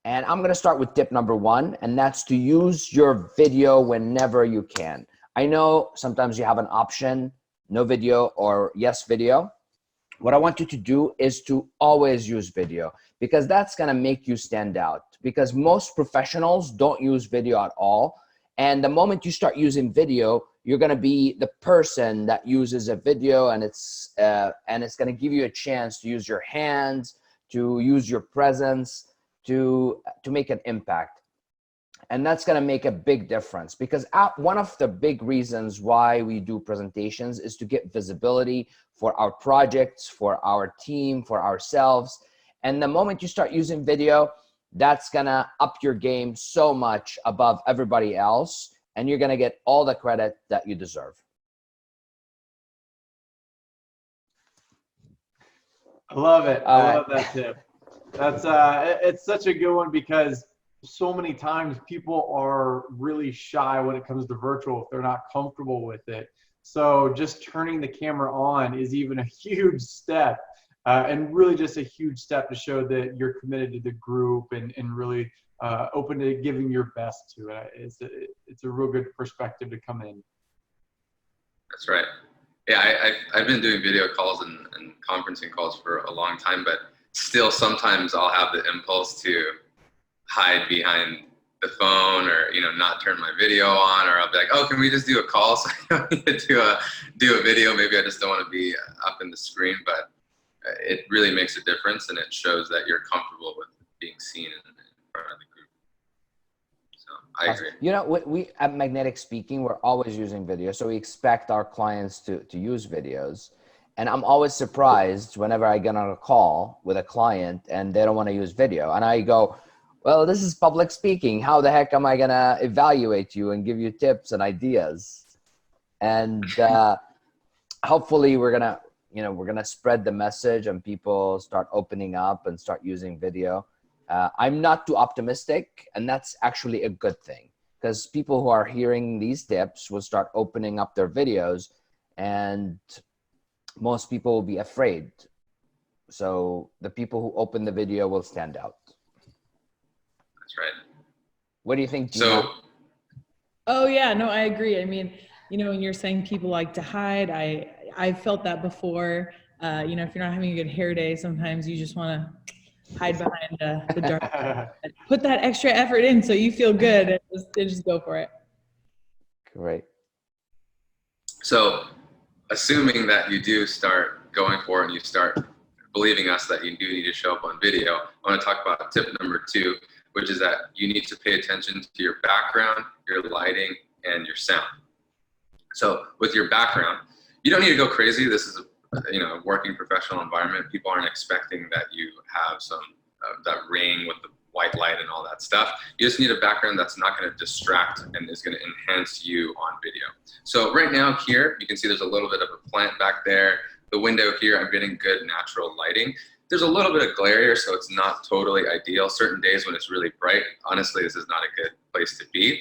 And I'm going to start with tip number 1, and that's to use your video whenever you can. I know sometimes you have an option, no video or yes video. What I want you to do is to always use video, because that's going to make you stand out, because most professionals don't use video at all. And the moment you start using video, you're going to be the person that uses a video, and it's going to give you a chance to use your hands, to use your presence, to make an impact. And that's going to make a big difference, because one of the big reasons why we do presentations is to get visibility for our projects, for our team, for ourselves. And the moment you start using video, that's going to up your game so much above everybody else, and you're going to get all the credit that you deserve. I love it. I love that tip. That's it's such a good one, because so many times people are really shy when it comes to virtual if they're not comfortable with it. So just turning the camera on is even a huge step, and really just a huge step to show that you're committed to the group and really open to giving your best to it. It's a real good perspective to come in. That's right. Yeah, I've been doing video calls and conferencing calls for a long time, but still sometimes I'll have the impulse to hide behind the phone, or not turn my video on, or I'll be like, oh, can we just do a call? So I don't need to do a video. Maybe I just don't want to be up in the screen, but it really makes a difference, and it shows that you're comfortable with being seen in front of the group. So I agree. We at Magnetic Speaking, we're always using video, so we expect our clients to use videos. And I'm always surprised whenever I get on a call with a client and they don't want to use video. And I go, well, this is public speaking. How the heck am I going to evaluate you and give you tips and ideas? And hopefully we're going to spread the message and people start opening up and start using video. I'm not too optimistic, and that's actually a good thing, because people who are hearing these tips will start opening up their videos, and most people will be afraid. So the people who open the video will stand out. That's right. What do you think, Gina? Oh yeah, no, I agree. I mean, when you're saying people like to hide, I felt that before. If you're not having a good hair day, sometimes you just want to hide behind the dark. Put that extra effort in so you feel good, and just go for it. Great. So, assuming that you do start going for it and you start believing us that you do need to show up on video, I want to talk about tip number 2, which is that you need to pay attention to your background, your lighting, and your sound. So with your background, you don't need to go crazy. This is a working professional environment. People aren't expecting that you have some that ring with the white light and all that stuff. You just need a background that's not going to distract and is going to enhance you on video. So right now here, you can see there's a little bit of a plant back there. The window here, I'm getting good natural lighting. There's a little bit of glare here, so it's not totally ideal. Certain days when it's really bright, honestly, this is not a good place to be.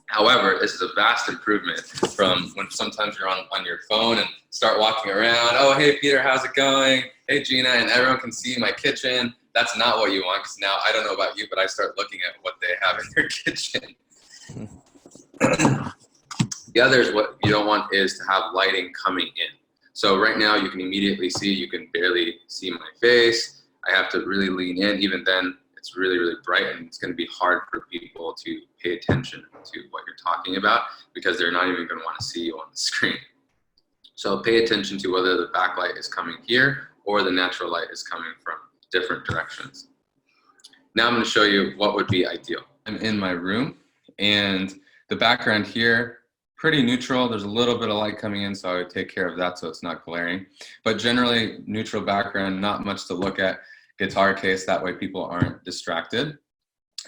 However, this is a vast improvement from when sometimes you're on your phone and start walking around. Oh, hey, Peter, how's it going? Hey, Gina, and everyone can see my kitchen. That's not what you want, because now I don't know about you, but I start looking at what they have in their kitchen. The other is what you don't want is to have lighting coming in. So right now you can immediately see, you can barely see my face. I have to really lean in. Even then, it's really, really bright, and it's going to be hard for people to pay attention to what you're talking about, because they're not even going to want to see you on the screen. So pay attention to whether the backlight is coming here or the natural light is coming from different directions. Now I'm going to show you what would be ideal. I'm in my room, and the background here, pretty neutral. There's a little bit of light coming in, so I would take care of that so it's not glaring. But generally, neutral background, not much to look at. Guitar case, that way people aren't distracted.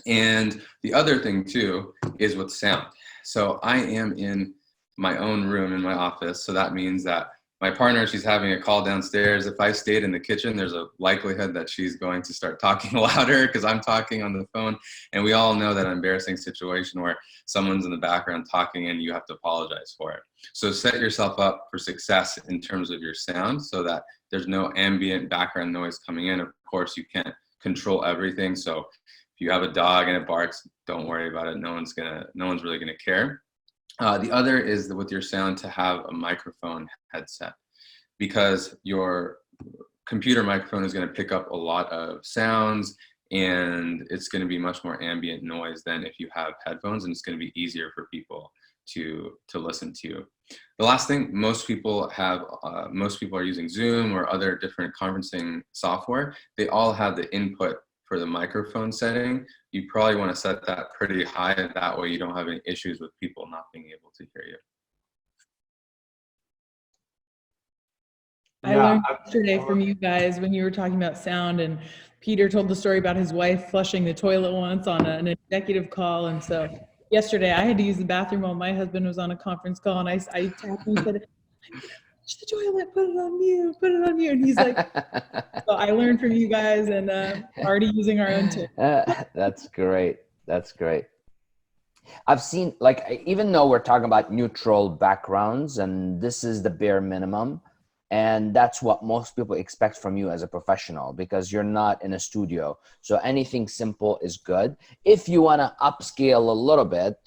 And the other thing too is with sound. So I am in my own room in my office, so that means that my partner, she's having a call downstairs. If I stayed in the kitchen, there's a likelihood that she's going to start talking louder because I'm talking on the phone. And we all know that embarrassing situation where someone's in the background talking and you have to apologize for it. So set yourself up for success in terms of your sound so that there's no ambient background noise coming in. Of course, you can't control everything. So If you have a dog and it barks, don't worry about it. No one's really gonna care. The other is with your sound to have a microphone headset, because your computer microphone is going to pick up a lot of sounds, and it's going to be much more ambient noise than if you have headphones, and it's going to be easier for people to listen to you. The last thing, most people are using Zoom or other different conferencing software. They all have the input for the microphone setting. You probably want to set that pretty high, that way you don't have any issues with people not being able to hear you. I learned yesterday from you guys when you were talking about sound, and Peter told the story about his wife flushing the toilet once on an executive call. And so yesterday I had to use the bathroom while my husband was on a conference call, and I tapped him and said, "Flush the toilet, put it on mute, put it on mute." And he's like, so I learned from you guys, and already using our own tip. That's great. That's great. I've seen, like, even though we're talking about neutral backgrounds, and this is the bare minimum, and that's what most people expect from you as a professional, because you're not in a studio. So anything simple is good. If you want to upscale a little bit,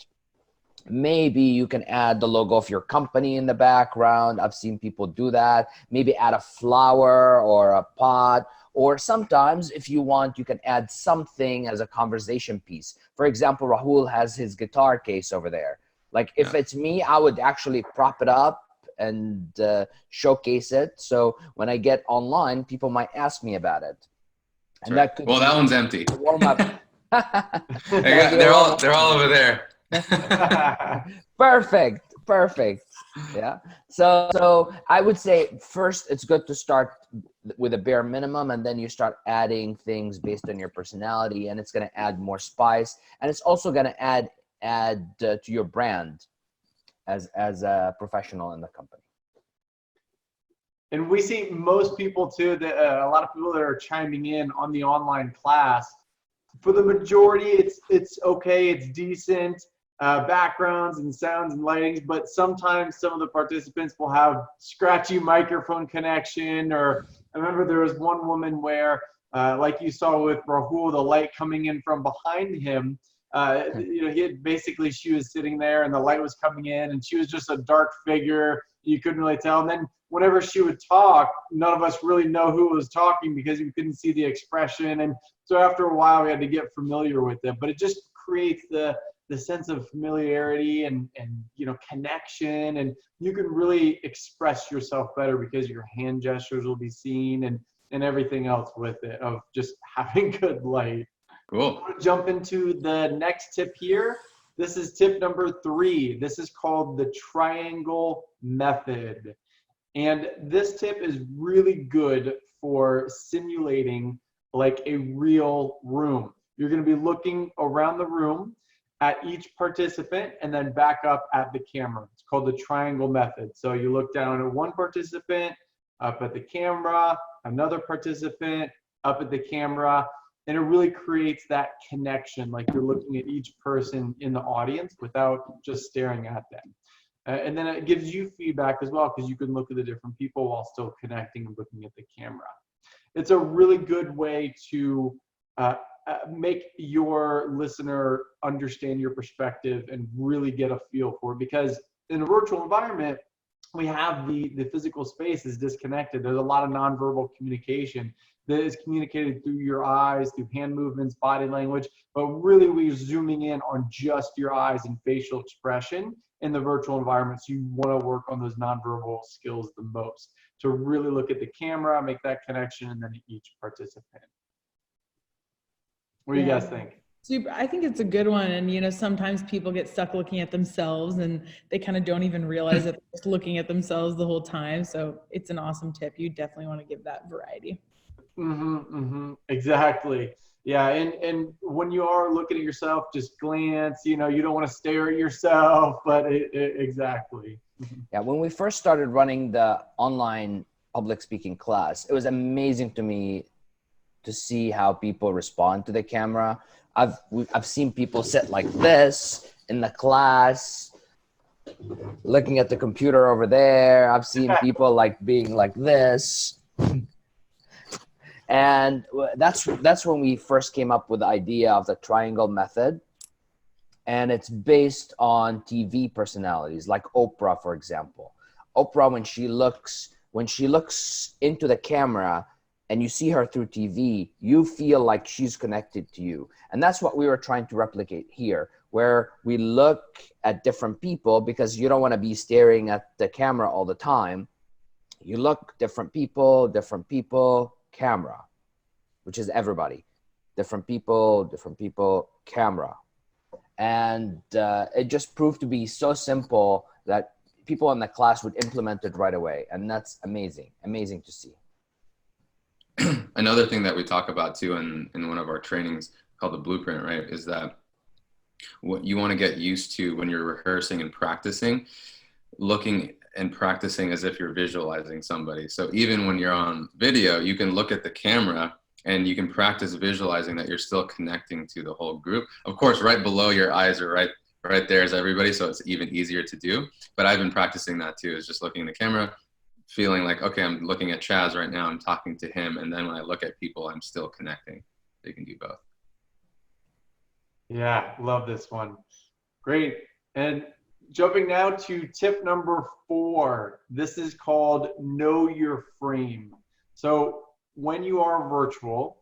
maybe you can add the logo of your company in the background. I've seen people do that. Maybe add a flower or a pot. Or sometimes if you want, you can add something as a conversation piece. For example, Rahul has his guitar case over there. Like, if it's me, I would actually prop it up and showcase it. So when I get online, people might ask me about it. And that could that one's empty. Warm up. They're all over there. Perfect. Yeah. So I would say first it's good to start with a bare minimum, and then you start adding things based on your personality, and it's going to add more spice, and it's also going to add to your brand as a professional in the company. And we see most people too, that a lot of people that are chiming in on the online class, for the majority, it's okay, it's decent, backgrounds and sounds and lightings, but sometimes some of the participants will have scratchy microphone connection. Or I remember there was one woman where, like you saw with Rahul, the light coming in from behind him, she was sitting there and the light was coming in, and she was just a dark figure. You couldn't really tell. And then whenever she would talk, none of us really know who was talking because you couldn't see the expression. And so after a while, we had to get familiar with it. But it just creates the sense of familiarity and connection, and you can really express yourself better because your hand gestures will be seen, and everything else with it, of just having good light. Cool. Jump into the next tip here. This is tip number 3. This is called the triangle method. And this tip is really good for simulating like a real room. You're going to be looking around the room at each participant and then back up at the camera. It's called the triangle method. So you look down at one participant, up at the camera, another participant, up at the camera, and it really creates that connection, like you're looking at each person in the audience without just staring at them. And then it gives you feedback as well, because you can look at the different people while still connecting and looking at the camera. It's a really good way to make your listener understand your perspective and really get a feel for it, because in a virtual environment, we have the physical space is disconnected. There's a lot of nonverbal communication that is communicated through your eyes, through hand movements, body language, but really we're zooming in on just your eyes and facial expression in the virtual environment. So you want to work on those nonverbal skills the most, to really look at the camera, make that connection, and then each participant. What do you guys think? Super. I think it's a good one. And, sometimes people get stuck looking at themselves and they kind of don't even realize that they're just looking at themselves the whole time. So it's an awesome tip. You definitely want to give that variety. Exactly. Yeah. And when you are looking at yourself, just glance, you don't want to stare at yourself, but exactly. Yeah. When we first started running the online public speaking class, it was amazing to me to see how people respond to the camera. I've seen people sit like this in the class, looking at the computer over there. I've seen people like being like this. And that's when we first came up with the idea of the triangle method. And it's based on TV personalities like Oprah, for example. Oprah, when she looks into the camera and you see her through TV, you feel like she's connected to you. And that's what we were trying to replicate here, where we look at different people, because you don't want to be staring at the camera all the time. You look different people, camera, which is everybody. Different people, camera. And it just proved to be so simple that people in the class would implement it right away. And that's amazing to see. Another thing that we talk about too in one of our trainings called the blueprint, right, is that what you want to get used to when you're rehearsing and practicing, looking and practicing as if you're visualizing somebody. So even when you're on video, you can look at the camera and you can practice visualizing that you're still connecting to the whole group. Of course, right below your eyes are right there is everybody, so it's even easier to do. But I've been practicing that too, is just looking at the camera, feeling like, okay, I'm looking at Chaz right now, I'm talking to him, and then when I look at people, I'm still connecting. You can do both. Yeah, love this one. Great. And jumping now to tip number 4. This is called Know Your Frame. So when you are virtual,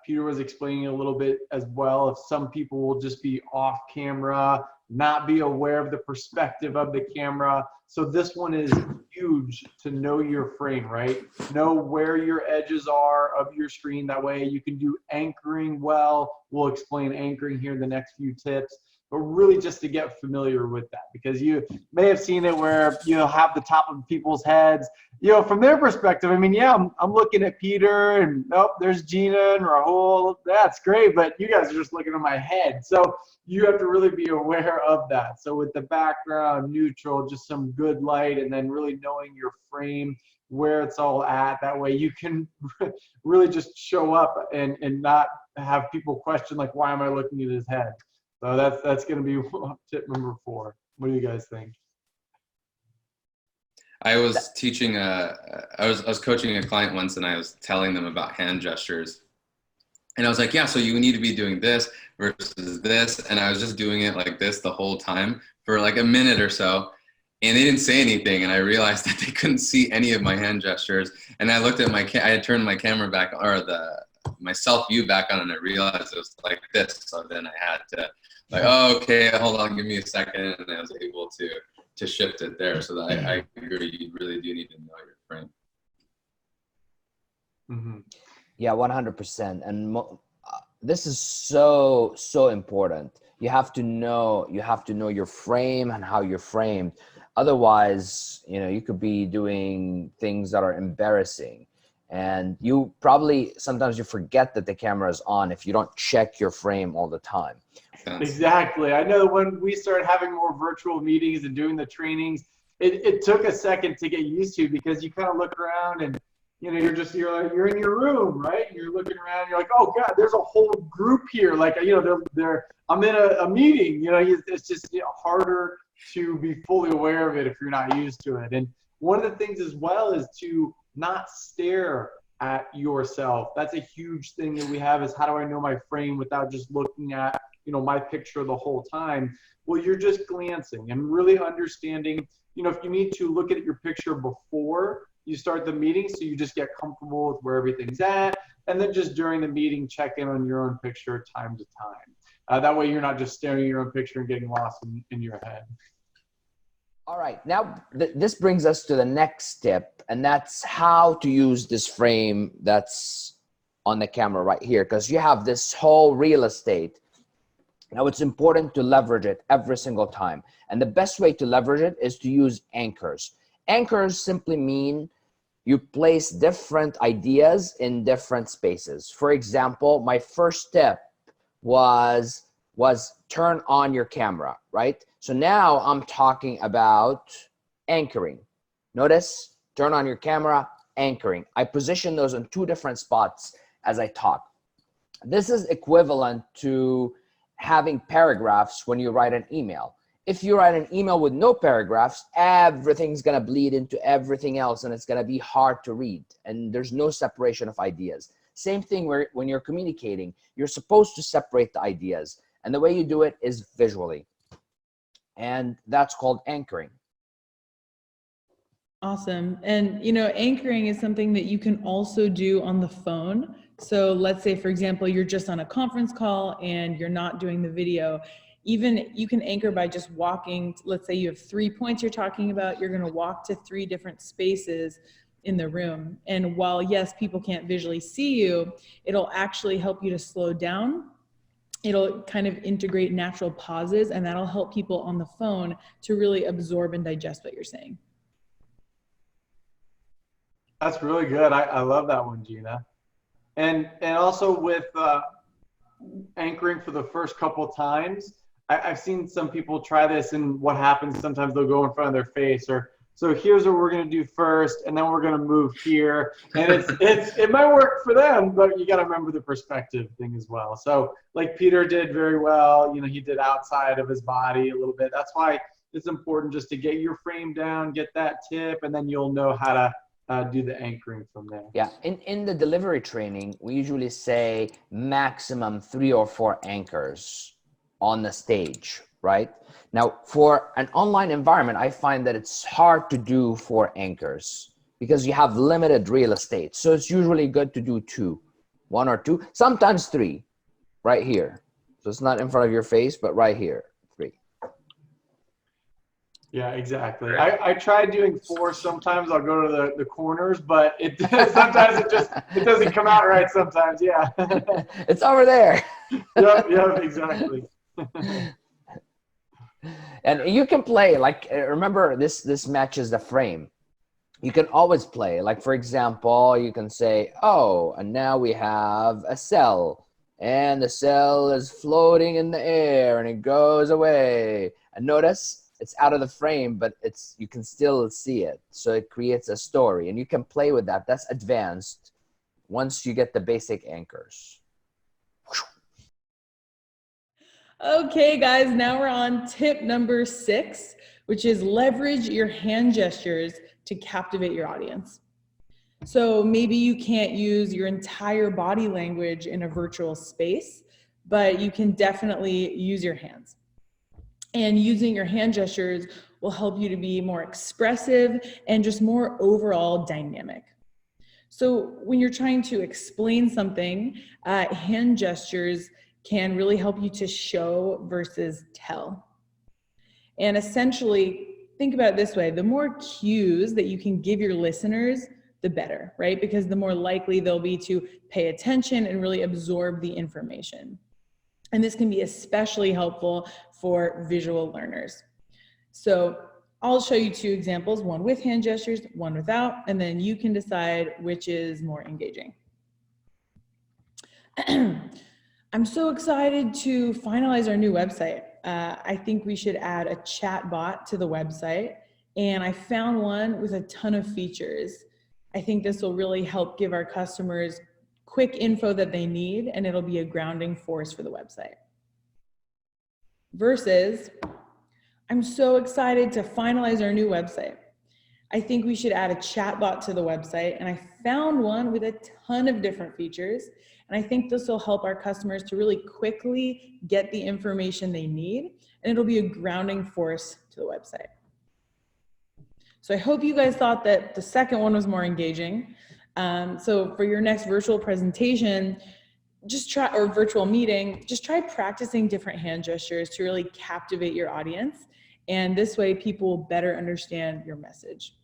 Peter was explaining a little bit as well, if some people will just be off camera, not be aware of the perspective of the camera. So this one is huge, to know your frame, right? Know where your edges are of your screen. That way you can do anchoring well. We'll explain anchoring here in the next few tips, but really just to get familiar with that, because you may have seen it where you have the top of people's heads, from their perspective. I mean, yeah, I'm looking at Peter, and there's Gina and Rahul. That's great, but you guys are just looking at my head. So you have to really be aware of that. So with the background neutral, just some good light, and then really knowing your frame, where it's all at. That way you can really just show up and not have people question, like, why am I looking at his head? So that's going to be tip number 4. What do you guys think? I was teaching I was coaching a client once, and I was telling them about hand gestures. And I was like, yeah, so you need to be doing this versus this. And I was just doing it like this the whole time for like a minute or so. And they didn't say anything. And I realized that they couldn't see any of my hand gestures. And I looked at I had turned my camera back, or my self view back on, and I realized it was like this. So then I had to like, oh, okay, hold on, give me a second. And I was able to shift it there. So that I agree, you really do need to know your frame. Mm-hmm. Yeah, 100%. And this is so important. You have to know your frame and how you're framed. Otherwise, you could be doing things that are embarrassing. And you probably, sometimes you forget that the camera is on if you don't check your frame all the time. Exactly. I know when we started having more virtual meetings and doing the trainings, it took a second to get used to, because you kind of look around and you're in your room, right? You're looking around, you're like, oh God, there's a whole group here. Like, I'm in a meeting, it's just harder to be fully aware of it if you're not used to it. And one of the things as well is to not stare at yourself. That's a huge thing that we have, is how do I know my frame without just looking at, my picture the whole time? Well, you're just glancing and really understanding, if you need to look at your picture before you start the meeting, so you just get comfortable with where everything's at, and then just during the meeting, check in on your own picture time to time. That way you're not just staring at your own picture and getting lost in your head. All right, now this brings us to the next tip, and that's how to use this frame that's on the camera right here, because you have this whole real estate. Now, it's important to leverage it every single time. And the best way to leverage it is to use anchors. Anchors simply mean you place different ideas in different spaces. For example, my first step was turn on your camera, right? So now I'm talking about anchoring. Notice, turn on your camera, anchoring. I position those in 2 different spots as I talk. This is equivalent to having paragraphs when you write an email. If you write an email with no paragraphs, everything's going to bleed into everything else, and it's going to be hard to read, and there's no separation of ideas. Same thing when you're communicating, you're supposed to separate the ideas. And the way you do it is visually. And that's called anchoring. Awesome. And, you know, anchoring is something that you can also do on the phone. So let's say, for example, you're just on a conference call and you're not doing the video. Even you can anchor by just walking. Let's say you have 3 points you're talking about. You're going to walk to 3 different spaces in the room. And while, yes, people can't visually see you, it'll actually help you to slow down. It'll kind of integrate natural pauses, and that'll help people on the phone to really absorb and digest what you're saying. That's really good. I love that one, Gina. And also with anchoring for the first couple times, I've seen some people try this, and what happens sometimes they'll go in front of their face, or so here's what we're going to do first, and then we're going to move here. And it might work for them, but you got to remember the perspective thing as well. So like Peter did very well, you know, he did outside of his body a little bit. That's why it's important just to get your frame down, get that tip, and then you'll know how to do the anchoring from there. Yeah, in the delivery training, we usually say maximum 3 or 4 anchors on the stage, right? Now, for an online environment, I find that it's hard to do 4 anchors because you have limited real estate. So it's usually good to do 2, 1 or 2, sometimes 3, right here. So it's not in front of your face, but right here, 3. Yeah, exactly. I tried doing 4. Sometimes I'll go to the corners, but sometimes it doesn't come out right sometimes. Yeah. It's over there. Yep, exactly. And you can play, like, remember this matches the frame. You can always play, like, for example, you can say, oh, and now we have a cell, and the cell is floating in the air and it goes away. And notice it's out of the frame, but you can still see it. So it creates a story, and you can play with that. That's advanced once you get the basic anchors. Okay, guys, now we're on tip number 6, which is leverage your hand gestures to captivate your audience. So maybe you can't use your entire body language in a virtual space, but you can definitely use your hands. And using your hand gestures will help you to be more expressive and just more overall dynamic. So when you're trying to explain something, hand gestures can really help you to show versus tell. And essentially, think about it this way: the more cues that you can give your listeners, the better, right? Because the more likely they'll be to pay attention and really absorb the information. And this can be especially helpful for visual learners. So I'll show you 2 examples, one with hand gestures, one without, and then you can decide which is more engaging. I'm so excited to finalize our new website. I think we should add a chat bot to the website, and I found one with a ton of features. I think this will really help give our customers quick info that they need, and it'll be a grounding force for the website. Versus, I'm so excited to finalize our new website. I think we should add a chat bot to the website, and I found one with a ton of different features. And I think this will help our customers to really quickly get the information they need, and it'll be a grounding force to the website. So I hope you guys thought that the second one was more engaging. So for your next virtual presentation, or virtual meeting, just try practicing different hand gestures to really captivate your audience. And this way people will better understand your message.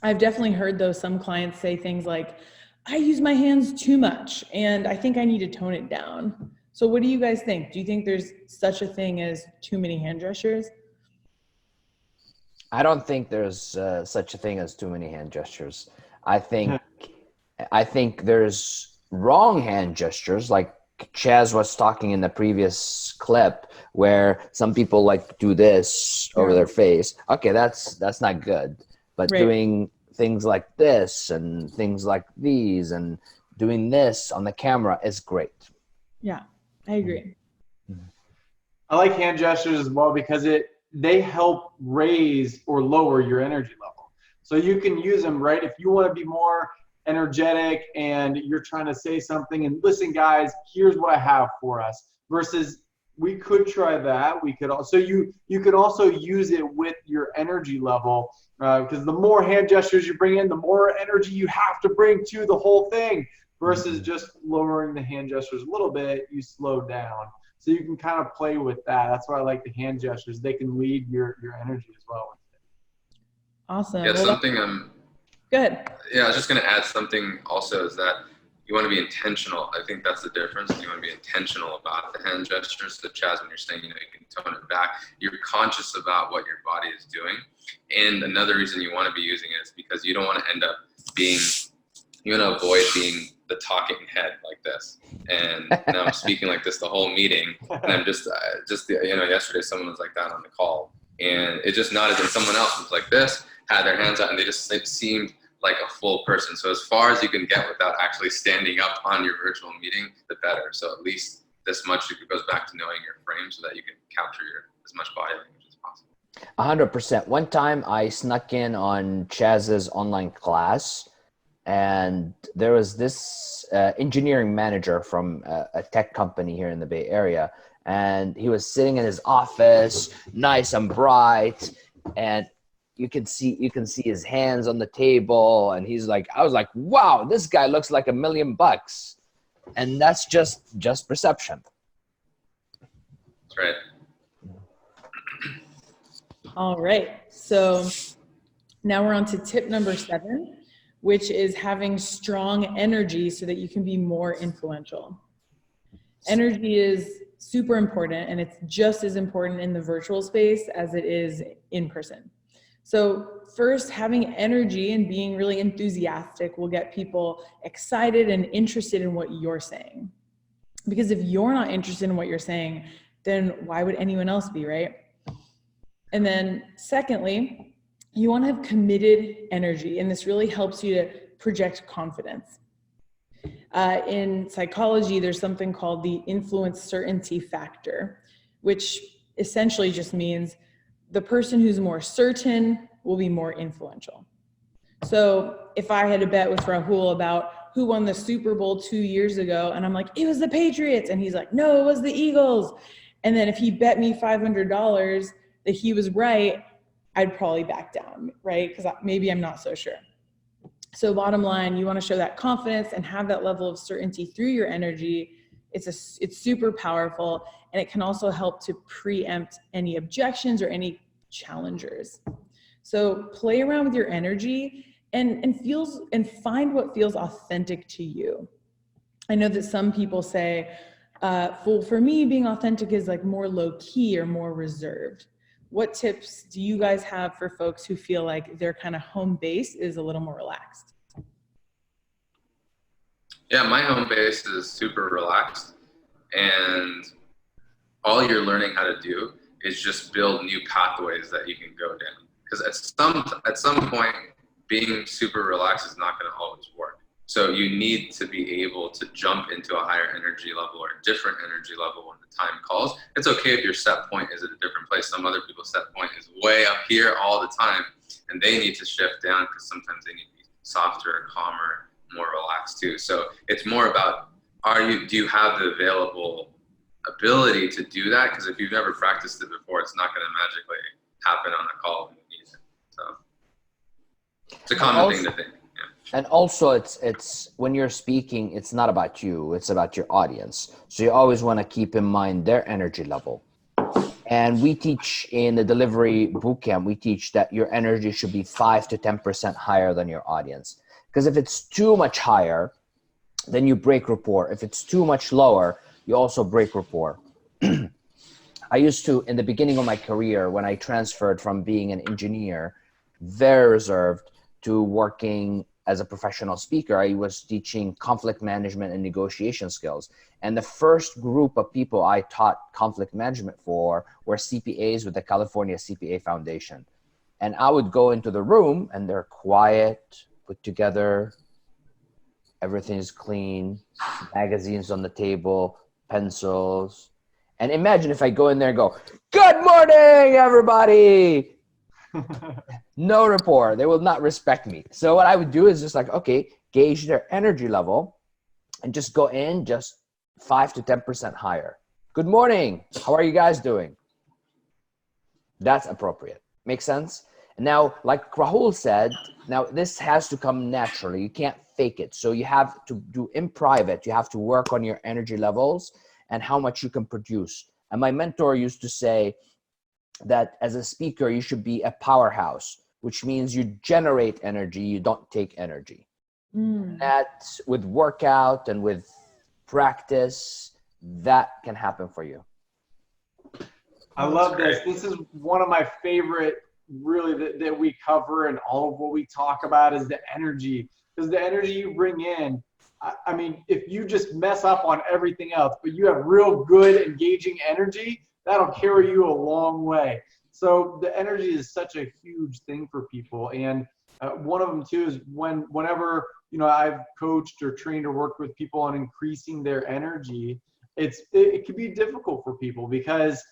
I've definitely heard though some clients say things like, I use my hands too much and I think I need to tone it down. So what do you guys think? Do you think there's such a thing as too many hand gestures? I don't think there's such a thing as too many hand gestures. I think there's wrong hand gestures, like Chaz was talking in the previous clip, where some people like to do this over their face. Okay, that's not good. But doing things like this and things like these and doing this on the camera is great. Yeah, I agree. I like hand gestures as well because they help raise or lower your energy level. So you can use them, right? If you want to be more energetic and you're trying to say something and listen, guys, here's what I have for us, versus we could try that. We could also, you could also use it with your energy level, because the more hand gestures you bring in, the more energy you have to bring to the whole thing, versus just lowering the hand gestures a little bit, you slow down. So you can kind of play with that. That's why I like the hand gestures. They can lead your energy as well. Awesome. Yeah, well, something good. Yeah, I was just going to add something also is that you want to be intentional. I think that's the difference. You want to be intentional about the hand gestures. So Chaz, when you're saying, you can tone it back, you're conscious about what your body is doing. And another reason you want to be using it is because you don't want to end up being, you want to avoid being the talking head like this. And now I'm speaking like this the whole meeting. And I'm just yesterday someone was like that on the call. And it just nodded, and someone else was like this, had their hands out, and they just seemed like a full person. So as far as you can get without actually standing up on your virtual meeting, the better. So at least this much, it goes back to knowing your frame so that you can capture as much body language as possible. 100%. One time I snuck in on Chaz's online class, and there was this engineering manager from a tech company here in the Bay Area. And he was sitting in his office, nice and bright, and you can see his hands on the table, and he's like, I was like, wow, this guy looks like $1 million. And that's just perception. That's right. All right. So now we're on to tip number 7, which is having strong energy so that you can be more influential. Energy is super important, and it's just as important in the virtual space as it is in person. So first, having energy and being really enthusiastic will get people excited and interested in what you're saying. Because if you're not interested in what you're saying, then why would anyone else be, right? And then secondly, you want to have committed energy, and this really helps you to project confidence. In psychology, there's something called the influence certainty factor, which essentially just means the person who's more certain will be more influential. So if I had a bet with Rahul about who won the Super Bowl 2 years ago, and I'm like, it was the Patriots, and he's like, no, it was the Eagles. And then if he bet me $500 that he was right, I'd probably back down, right? Because maybe I'm not so sure. So bottom line, you want to show that confidence and have that level of certainty through your energy. It's super powerful, and it can also help to preempt any objections or any challengers. So play around with your energy and find what feels authentic to you. I know that some people say, for me, being authentic is like more low key or more reserved. What tips do you guys have for folks who feel like their kind of home base is a little more relaxed? Yeah, my home base is super relaxed, and all you're learning how to do is just build new pathways that you can go down. Because at some point, being super relaxed is not going to always work. So you need to be able to jump into a higher energy level or a different energy level when the time calls. It's okay if your set point is at a different place. Some other people's set point is way up here all the time, and they need to shift down because sometimes they need to be softer, calmer, more relaxed too. So it's more about, do you have the available ability to do that? Because if you've never practiced it before, it's not going to magically happen on a call when you need it. So it's a common thing to think. And also it's when you're speaking, it's not about you, it's about your audience. So you always want to keep in mind their energy level. And we teach in the delivery bootcamp, we teach that your energy should be 5 to 10% higher than your audience. Because if it's too much higher, then you break rapport. If it's too much lower, you also break rapport. I used to, in the beginning of my career, when I transferred from being an engineer, very reserved, to working as a professional speaker, I was teaching conflict management and negotiation skills. And the first group of people I taught conflict management for were CPAs with the California CPA Foundation. And I would go into the room and they're quiet, put together, everything is clean, magazines on the table, pencils. And imagine if I go in there and go, good morning, everybody. No rapport. They will not respect me. So what I would do is just like, okay, gauge their energy level and just go in just 5 to 10% higher. Good morning. How are you guys doing? That's appropriate. Makes sense? And now, like Rahul said, now this has to come naturally. You can't fake it. So you have to do in private. You have to work on your energy levels and how much you can produce. And my mentor used to say that as a speaker, you should be a powerhouse, which means you generate energy, you don't take energy. That with workout and with practice, that can happen for you. I love this. This is one of my favorite, really, that we cover, and all of what we talk about is the energy. Because the energy you bring in, I mean, if you just mess up on everything else, but you have real good, engaging energy, that'll carry you a long way. So the energy is such a huge thing for people. And one of them too is whenever, you know, I've coached or trained or worked with people on increasing their energy, it can be difficult for people because,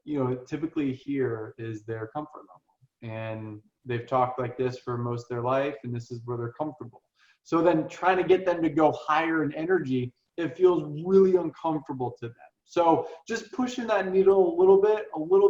you know, typically here is their comfort level, and they've talked like this for most of their life, and this is where they're comfortable. So then trying to get them to go higher in energy, it feels really uncomfortable to them. So just pushing that needle a little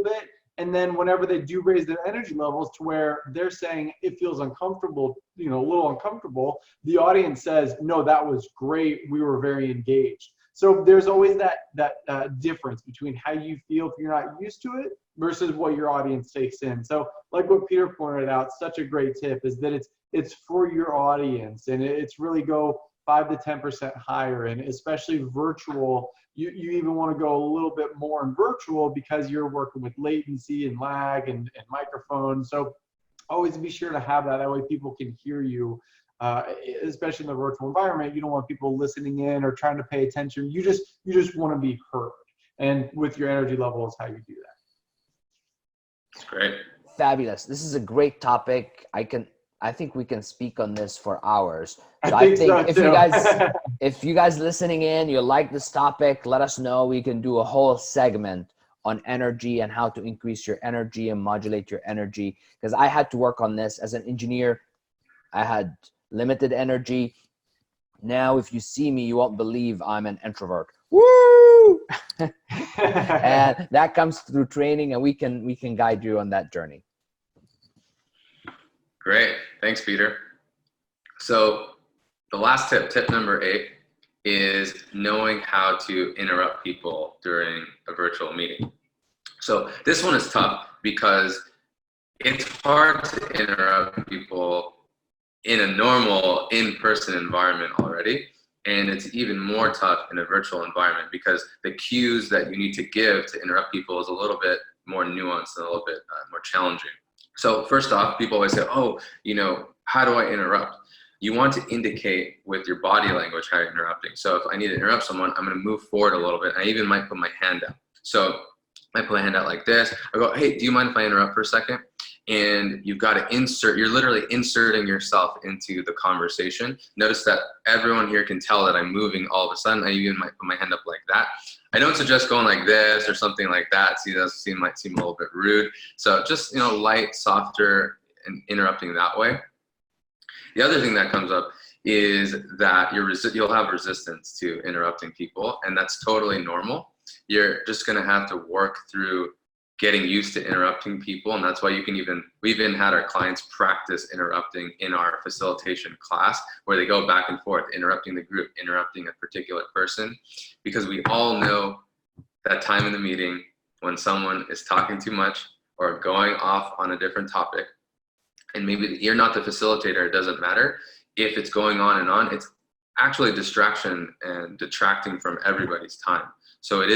bit, and then whenever they do raise their energy levels to where they're saying it feels uncomfortable, you know, a little uncomfortable, the audience says, no, that was great, we were very engaged. So there's always that difference between how you feel if you're not used to it versus what your audience takes in. So like what Peter pointed out, such a great tip is that it's for your audience, and it's really go 5 to 10% higher, and especially virtual. You even want to go a little bit more in virtual because you're working with latency and lag and microphones. So always be sure to have that. That way people can hear you, especially in the virtual environment. You don't want people listening in or trying to pay attention. You just want to be heard. And with your energy level is how you do that. That's great. Fabulous. This is a great topic. I think we can speak on this for hours. So I think if you guys listening in, you like this topic, let us know. We can do a whole segment on energy and how to increase your energy and modulate your energy. Because I had to work on this as an engineer. I had limited energy. Now, if you see me, you won't believe I'm an introvert. Woo! And that comes through training, and we can guide you on that journey. Great. Thanks, Peter. So the last tip number 8, is knowing how to interrupt people during a virtual meeting. So this one is tough because it's hard to interrupt people in a normal in-person environment already. And it's even more tough in a virtual environment because the cues that you need to give to interrupt people is a little bit more nuanced and a little bit more challenging. So first off, people always say, oh, you know, how do I interrupt? You want to indicate with your body language how you're interrupting. So if I need to interrupt someone, I'm going to move forward a little bit. I even might put my hand out. So I put my hand out like this. I go, hey, do you mind if I interrupt for a second? And you've got to insert, you're literally inserting yourself into the conversation. Notice that everyone here can tell that I'm moving all of a sudden. I even might put my hand up like that. I don't suggest going like this or something like that. See, that might seem a little bit rude. So just, you know, light, softer, and interrupting that way. The other thing that comes up is that you'll have resistance to interrupting people, and that's totally normal. You're just going to have to work through getting used to interrupting people, and that's why we've even had our clients practice interrupting in our facilitation class, where they go back and forth, interrupting the group, interrupting a particular person, because we all know that time in the meeting when someone is talking too much or going off on a different topic, and maybe you're not the facilitator, it doesn't matter. If it's going on, it's actually distraction and detracting from everybody's time. So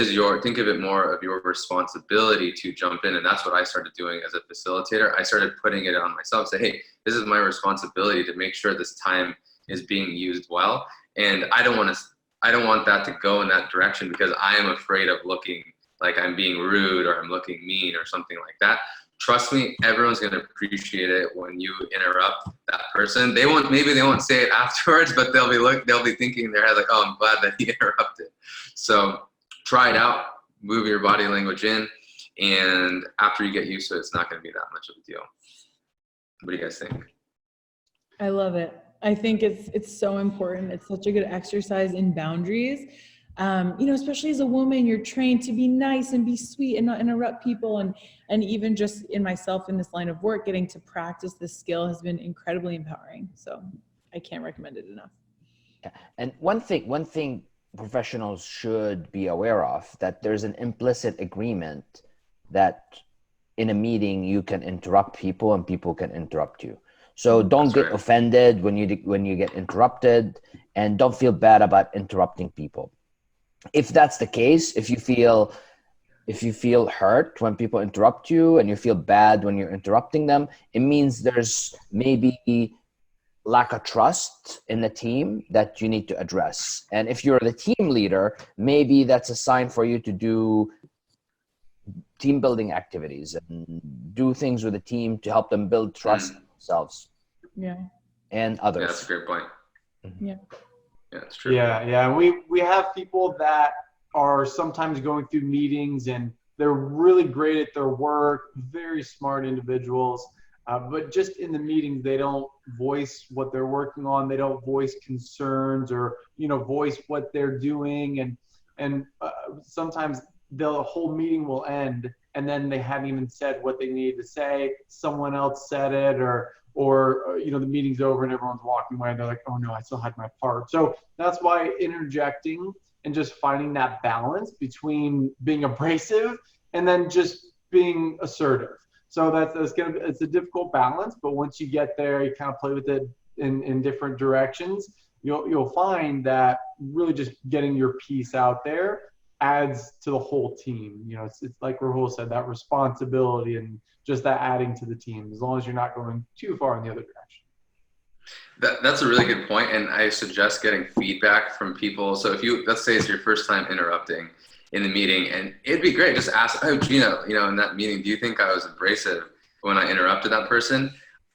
think of it more of your responsibility to jump in. And that's what I started doing as a facilitator. I started putting it on myself, say, hey, this is my responsibility to make sure this time is being used well. And I don't want that to go in that direction because I am afraid of looking like I'm being rude or I'm looking mean or something like that. Trust me, everyone's going to appreciate it when you interrupt that person. Maybe they won't say it afterwards, but they'll be thinking in their head like, oh, I'm glad that he interrupted. So try it out, move your body language in, and after you get used to it, it's not going to be that much of a deal. What do you guys think? I love it. I think it's so important. It's such a good exercise in boundaries. Especially as a woman, you're trained to be nice and be sweet and not interrupt people. And even just in myself in this line of work, getting to practice this skill has been incredibly empowering. So I can't recommend it enough. Yeah. And one thing professionals should be aware of, that there's an implicit agreement that in a meeting you can interrupt people and people can interrupt you. So don't get offended when you get interrupted, and don't feel bad about interrupting people. If that's the case, if you feel hurt when people interrupt you and you feel bad when you're interrupting them, it means there's maybe lack of trust in the team that you need to address. And if you're the team leader, maybe that's a sign for you to do team building activities and do things with the team to help them build trust in themselves. Yeah. And others. Yeah, that's a great point. Yeah. Yeah, it's true. Yeah. We have people that are sometimes going through meetings and they're really great at their work, very smart individuals, but just in the meetings, they don't voice what they're working on. They don't voice concerns or, voice what they're doing. And sometimes the whole meeting will end and then they haven't even said what they needed to say. Someone else said it, or the meeting's over and everyone's walking away and they're like, oh no, I still had my part. So that's why interjecting and just finding that balance between being abrasive and then just being assertive. So it's a difficult balance, but once you get there, you kind of play with it in different directions. You'll find that really just getting your piece out there adds to the whole team. It's like Rahul said, that responsibility and just that adding to the team, as long as you're not going too far in the other direction. That's a really good point, and I suggest getting feedback from people. So if let's say it's your first time interrupting in the meeting, and it'd be great, just ask, oh, Gina, in that meeting, do you think I was abrasive when I interrupted that person?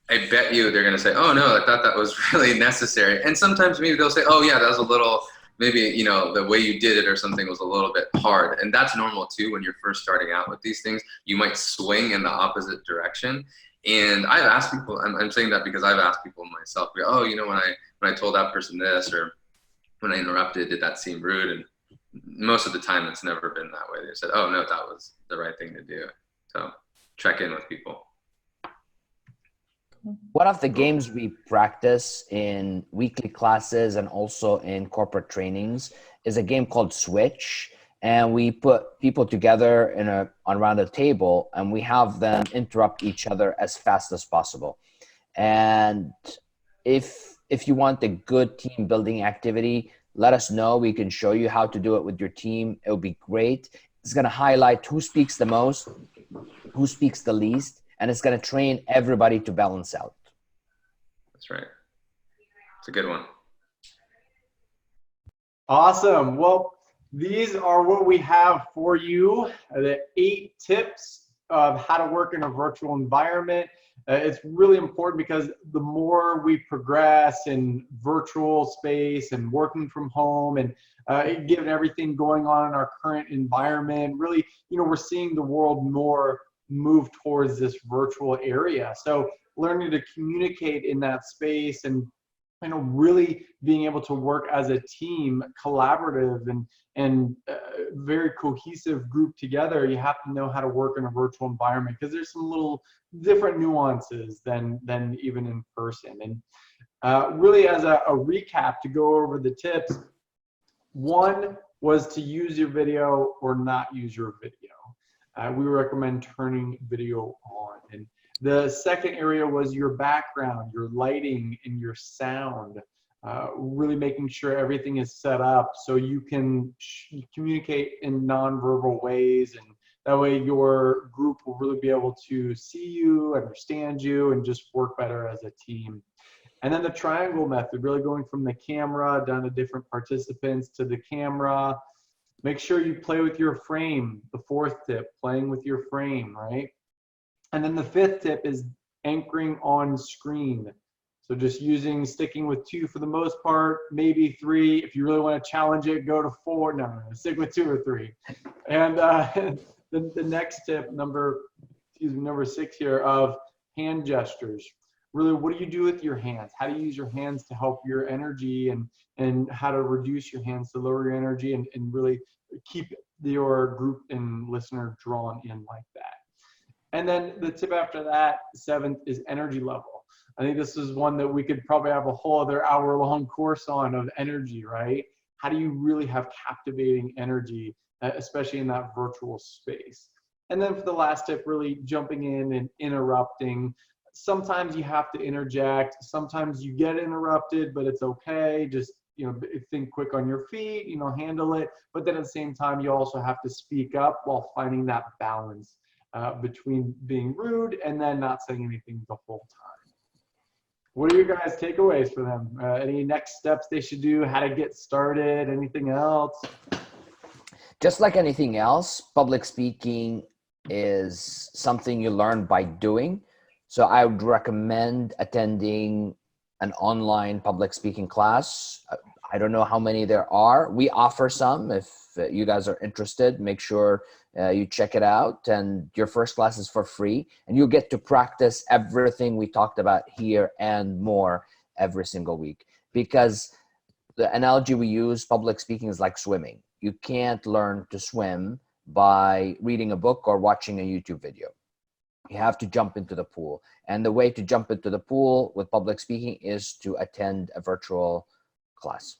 I bet you they're going to say, oh no, I thought that was really necessary. And sometimes maybe they'll say, oh yeah, that was a little, maybe, the way you did it or something was a little bit hard. And that's normal too. When you're first starting out with these things, you might swing in the opposite direction. And I've asked people, I'm saying that because I've asked people myself, oh, when I told that person this, or when I interrupted, did that seem rude? And most of the time it's never been that way. They said, oh no, that was the right thing to do. So check in with people. One of the games we practice in weekly classes and also in corporate trainings is a game called Switch. And we put people together around a table and we have them interrupt each other as fast as possible. And if you want a good team building activity, let us know. We can show you how to do it with your team. It will be great. It's going to highlight who speaks the most, who speaks the least, and it's going to train everybody to balance out. That's right. It's a good one. Awesome. Well, these are what we have for you, the 8 tips of how to work in a virtual environment. It's really important because the more we progress in virtual space and working from home and given everything going on in our current environment, really, we're seeing the world more move towards this virtual area. So learning to communicate in that space and really being able to work as a team, collaborative and very cohesive group together, you have to know how to work in a virtual environment because there's some little different nuances than even in person. And really as a recap to go over the tips, one was to use your video or not use your video. We recommend turning video on. And the second area was your background, your lighting, and your sound. Really making sure everything is set up so you can communicate in nonverbal ways, and that way your group will really be able to see you, understand you, and just work better as a team. And then the triangle method, really going from the camera down to different participants to the camera. Make sure you play with your frame. The 4th tip, playing with your frame, right? And then the 5th tip is anchoring on screen. So just sticking with 2 for the most part, maybe 3. If you really want to challenge it, go to 4. No, stick with 2 or 3. And the next tip, number 6 here, of hand gestures. really, what do you do with your hands? How do you use your hands to help your energy, and how to reduce your hands to lower your energy, and really keep your group and listener drawn in like that. And then the tip after that, 7th, is energy level. I think this is one that we could probably have a whole other hour-long course on, of energy, right? How do you really have captivating energy, especially in that virtual space? And then for the last tip, really jumping in and interrupting. Sometimes you have to interject. Sometimes you get interrupted, but it's okay. Just, think quick on your feet, handle it. But then at the same time, you also have to speak up while finding that balance between being rude and then not saying anything the whole time. What are your guys' takeaways for them? Any next steps they should do? How to get started? Anything else? Just like anything else, public speaking is something you learn by doing. So I would recommend attending an online public speaking class. I don't know how many there are. We offer some. If you guys are interested, make sure you check it out. And your first class is for free. And you get to practice everything we talked about here and more every single week. Because the analogy we use, public speaking is like swimming. You can't learn to swim by reading a book or watching a YouTube video. You have to jump into the pool. And the way to jump into the pool with public speaking is to attend a virtual class.